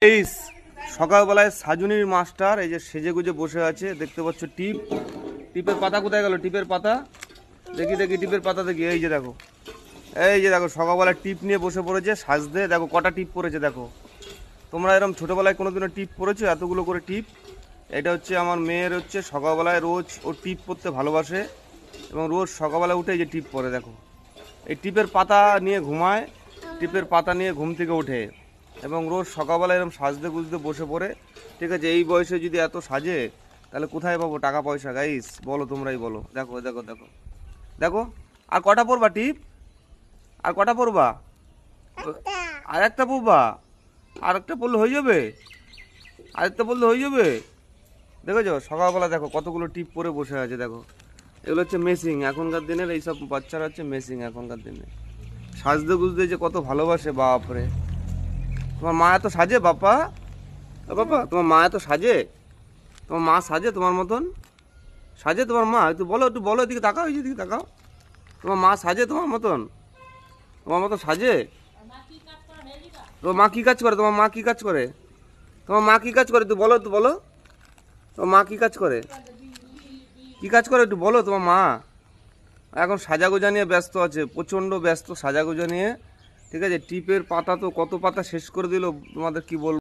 এই সকালবেলায় সাজুনির মাস্টার এই যে সেজে গুজে বসে আছে, দেখতে পাচ্ছ টিপ। টিপের পাতা কোথায় গেল? টিপের পাতা দেখি দেখি, টিপের পাতা দেখি। এই যে দেখো, এই যে দেখো, সকালবেলায় টিপ নিয়ে বসে পড়েছে সাজতে। দেখো কটা টিপ পড়েছে দেখো। তোমরা এরকম ছোটোবেলায় কোনোদিনও টিপ পড়েছো? এতগুলো করে টিপ। এটা হচ্ছে আমার মেয়ের, হচ্ছে সকালবেলায় রোজ ও টিপ পরতে ভালোবাসে এবং রোজ সকালবেলা উঠে যে টিপ পরে। দেখো এই টিপের পাতা নিয়ে ঘুমায়, টিপের পাতা নিয়ে ঘুম থেকে ওঠে এবং রোজ সকালবেলা এরকম সাজতে গুজতে বসে পড়ে। ঠিক আছে, এই বয়সে যদি এত সাজে তাহলে কোথায় পাবো টাকা পয়সা? গাইস বলো, তোমরাই বলো। দেখো দেখো দেখো দেখো, আর কটা পড়বা টিপ? আর কটা পড়বা? আর একটা পড়বা? আর একটা পড়লে হয়ে যাবে? আর একটা পড়লে হয়ে যাবে? দেখেছো সকালবেলা দেখো কতগুলো টিপ পরে বসে আছে। দেখো এগুলো হচ্ছে মেসিং। এখনকার দিনের এইসব বাচ্চারা হচ্ছে মেসিং। এখনকার দিনে সাজতে গুজতে যে কত ভালোবাসে, বাপরে। তোমার মা এত সাজে বাপা? বাপা তোমার মা এত সাজে? তোমার মা সাজে তোমার মতন? সাজে তোমার মা? একটু বলো, একটু বলো, এদিকে তাকাও, এই দিকে তাকাও। তোমার মা সাজে তোমার মতন? তোমার মতন সাজে? তোমার মা কি কাজ করে? তোমার মা কি কাজ করে? তোমার মা কি কাজ করে? একটু বলো, একটু বলো। তোমার মা কি কাজ করে? কি কাজ করে একটু বলো। তোমার মা এখন সাজাগোজা নিয়ে ব্যস্ত আছে, প্রচণ্ড ব্যস্ত সাজাগোজা নিয়ে। ঠিক আছে, টিপের পাতা তো কত পাতা শেষ করে দিল, তোমাদের কি বলবো।